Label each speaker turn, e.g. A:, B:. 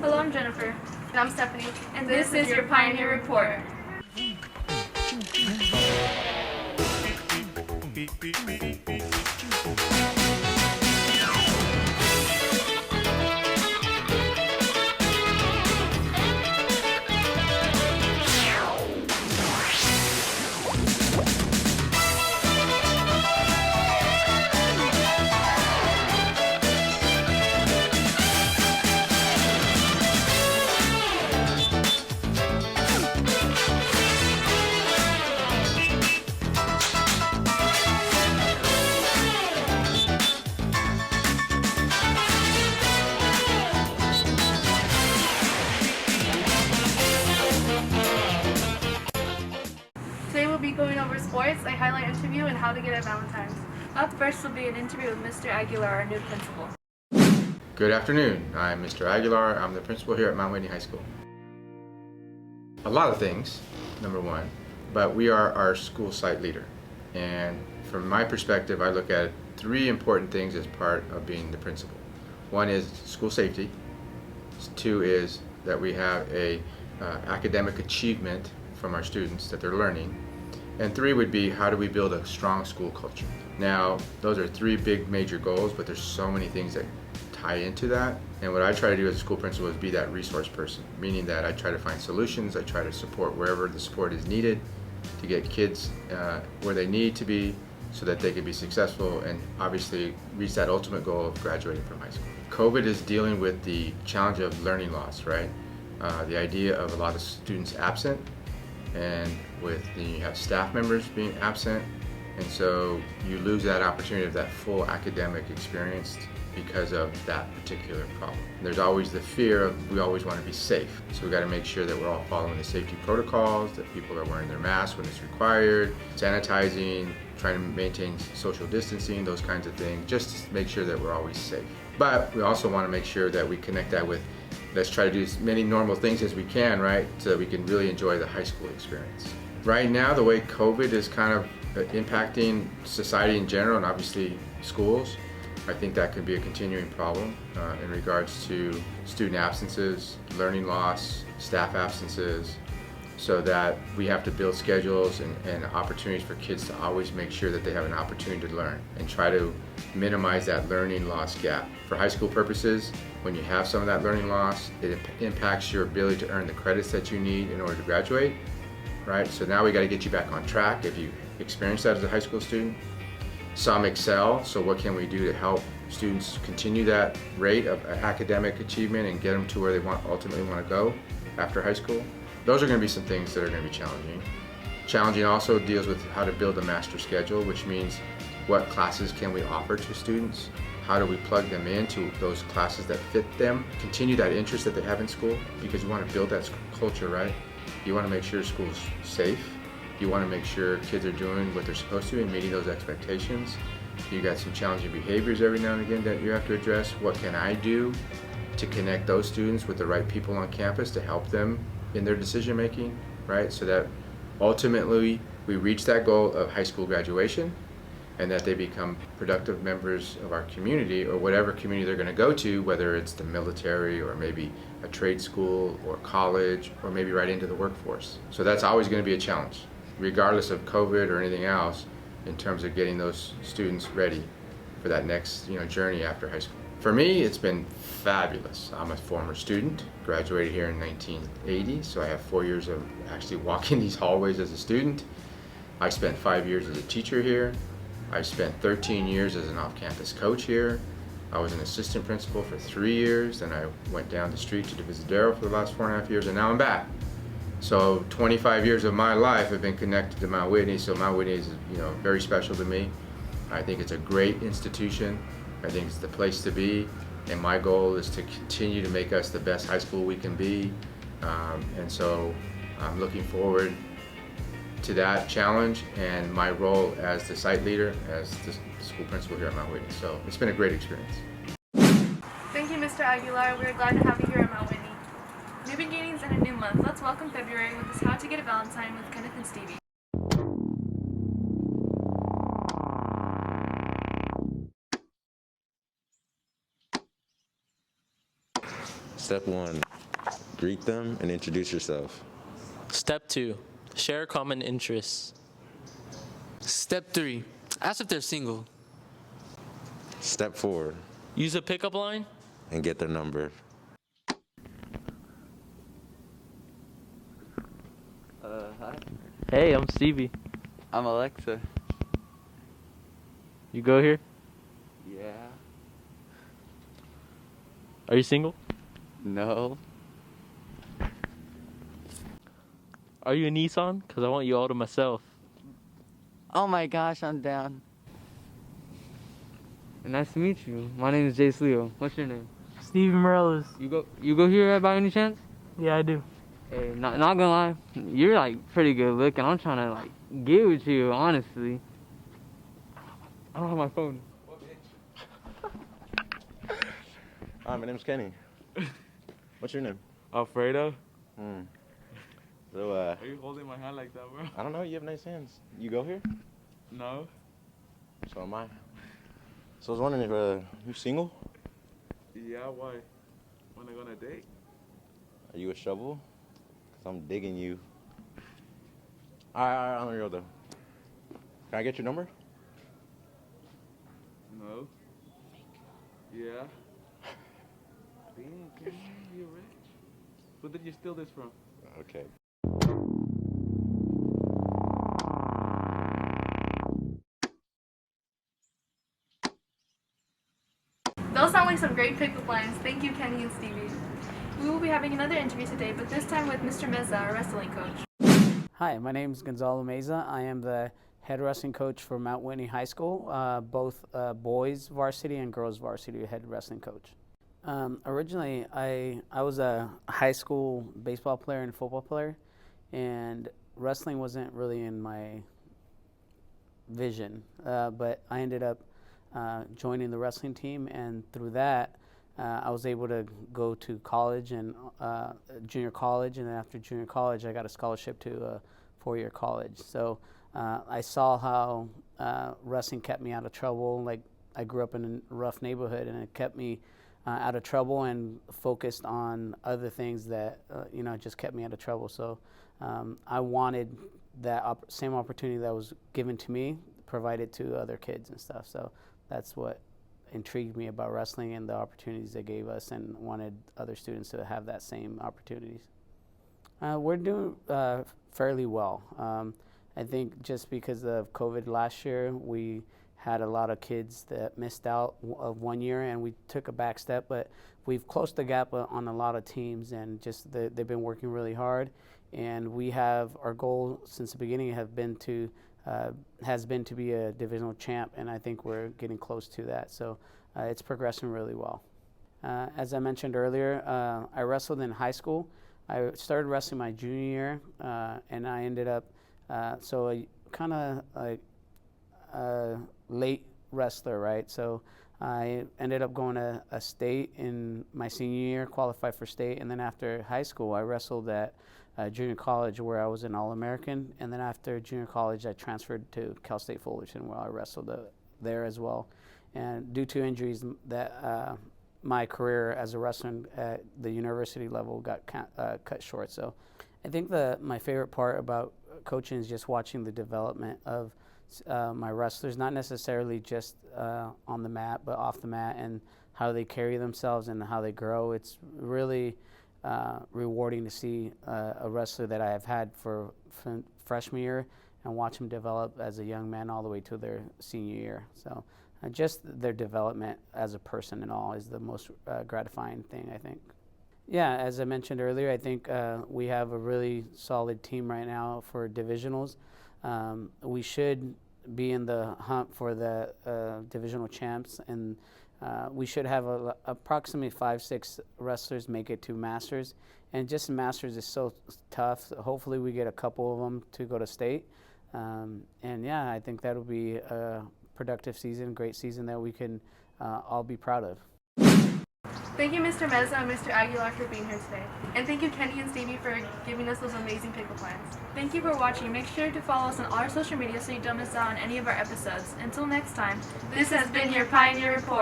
A: Hello, I'm Jennifer.
B: And I'm Stephanie.
A: And this is your Pioneer Report.
B: Today we'll be going over sports, a highlight interview, and how to get at Valentine's.
A: Up first will be an interview with Mr. Aguilar, our new principal.
C: Good afternoon. I'm Mr. Aguilar. I'm the principal here at Mount Whitney High School. A lot of things, number one, but we are our school site leader. And from my perspective, I look at three important things as part of being the principal. One is school safety. Two is that we have a academic achievement from our students that they're learning. And three would be, how do we build a strong school culture? Now, those are three big major goals, but there's so many things that tie into that. And what I try to do as a school principal is be that resource person, meaning that I try to find solutions, I try to support wherever the support is needed to get kids where they need to be so that they can be successful and obviously reach that ultimate goal of graduating from high school. COVID is dealing with the challenge of learning loss, right? The idea of a lot of students absent, and you have staff members being absent, and so you lose that opportunity of that full academic experience because of that particular problem. There's always the fear of, we always want to be safe, so we got to make sure that we're all following the safety protocols, that people are wearing their masks when it's required, sanitizing, trying to maintain social distancing, those kinds of things, just to make sure that we're always safe. But we also want to make sure that we connect that with, let's try to do as many normal things as we can, right? So that we can really enjoy the high school experience. Right now, the way COVID is kind of impacting society in general and obviously schools, I think that could be a continuing problem in regards to student absences, learning loss, staff absences, so that we have to build schedules and opportunities for kids to always make sure that they have an opportunity to learn and try to minimize that learning loss gap. For high school purposes, when you have some of that learning loss, it impacts your ability to earn the credits that you need in order to graduate, right? So now we got to get you back on track if you experience that as a high school student. Some excel, so what can we do to help students continue that rate of academic achievement and get them to where they ultimately want to go after high school? Those are going to be some things that are going to be challenging. Challenging also deals with how to build a master schedule, which means what classes can we offer to students? How do we plug them into those classes that fit them? Continue that interest that they have in school, because you want to build that culture, right? You want to make sure school's safe. You want to make sure kids are doing what they're supposed to and meeting those expectations. You got some challenging behaviors every now and again that you have to address. What can I do to connect those students with the right people on campus to help them in their decision making, right? So that ultimately we reach that goal of high school graduation and that they become productive members of our community, or whatever community they're going to go to, whether it's the military or maybe a trade school or college or maybe right into the workforce. So that's always going to be a challenge, regardless of COVID or anything else, in terms of getting those students ready for that next journey after high school. For me, it's been fabulous. I'm a former student, graduated here in 1980, so I have 4 years of actually walking these hallways as a student. I spent 5 years as a teacher here. I spent 13 years as an off-campus coach here. I was an assistant principal for 3 years, then I went down the street to Divisadero for the last 4.5 years, and now I'm back. So 25 years of my life have been connected to Mount Whitney, so Mount Whitney is very special to me. I think it's a great institution. I think it's the place to be, and my goal is to continue to make us the best high school we can be. And so I'm looking forward to that challenge and my role as the site leader, as the school principal here at Mount Whitney. So it's been a great experience.
B: Thank you, Mr. Aguilar. We're glad to have you here at Mount Whitney.
A: New beginnings and a new month. Let's welcome February with this How to Get a Valentine with Kenneth and Stevie.
D: Step 1, greet them and introduce yourself.
E: Step 2, share common interests.
F: Step 3, ask if they're single.
D: Step 4,
E: Use a pickup line.
D: and get their number.
G: Hi.
E: Hey, I'm Stevie.
G: I'm Alexa.
E: You go here?
G: Yeah.
E: Are you single?
G: No.
E: Are you a Nissan? Because I want you all to myself.
G: Oh my gosh, I'm down. Nice to meet you. My name is Jace Leo. What's your name?
H: Steven Morales.
G: You go here by any chance?
H: Yeah, I do.
G: Hey, not gonna lie, you're like pretty good looking. I'm trying to like get with you, honestly. I don't have my phone.
D: Hi, my name's Kenny. What's your name?
F: Alfredo?
D: So,
F: Are you holding my hand like that, bro?
D: I don't know, you have nice hands. You go here?
F: No.
D: So am I. So I was wondering if you single?
F: Yeah, why? Wanna go on a date?
D: Are you a shovel? Cause I'm digging you. Alright, I'm gonna go though. Can I get your number?
F: No. Yeah. Damn, Kenny, you rich. Who did you steal this from?
D: Okay.
B: Those sound like some great pickup lines. Thank you, Kenny and Stevie.
A: We will be having another interview today, but this time with Mr. Meza, our wrestling coach.
H: Hi, my name is Gonzalo Meza. I am the head wrestling coach for Mount Whitney High School, both boys varsity and girls varsity head wrestling coach. Originally, I was a high school baseball player and football player, and wrestling wasn't really in my vision, but I ended up joining the wrestling team, and through that, I was able to go to college and junior college, and then after junior college, I got a scholarship to a four-year college. So I saw how wrestling kept me out of trouble. Like, I grew up in a rough neighborhood, and it kept me out of trouble and focused on other things that just kept me out of trouble. So I wanted that same opportunity that was given to me, provided to other kids and stuff. So that's what intrigued me about wrestling and the opportunities they gave us, and wanted other students to have that same opportunities. We're doing fairly well. I think just because of COVID last year, we had a lot of kids that missed out of 1 year, and we took a back step, but we've closed the gap on a lot of teams, and just they've been working really hard. And we have, our goal since the beginning has been to be a divisional champ, and I think we're getting close to that. So it's progressing really well. As I mentioned earlier, I wrestled in high school. I started wrestling my junior year, and I ended up, kind of like a late wrestler, right? So I ended up going to a state in my senior year, qualified for state, and then after high school, I wrestled at junior college, where I was an All-American, and then after junior college, I transferred to Cal State Fullerton, where I wrestled there as well. And due to injuries, that my career as a wrestler at the university level got cut short. So I think my favorite part about coaching is just watching the development of my wrestlers, not necessarily just on the mat, but off the mat, and how they carry themselves and how they grow. It's really rewarding to see a wrestler that I have had from freshman year and watch them develop as a young man all the way to their senior year. So just their development as a person and all is the most gratifying thing, I think. Yeah, as I mentioned earlier, I think we have a really solid team right now for divisionals. We should be in the hunt for the divisional champs, and we should have approximately 5-6 wrestlers make it to Masters. And just Masters is so tough. Hopefully we get a couple of them to go to state. And yeah, I think that'll be a productive season, great season that we can all be proud of.
B: Thank you, Mr. Meza and Mr. Aguilar, for being here today. And thank you, Kenny and Stevie, for giving us those amazing pickup lines.
A: Thank you for watching. Make sure to follow us on all our social media so you don't miss out on any of our episodes. Until next time, this has been your Pioneer Report.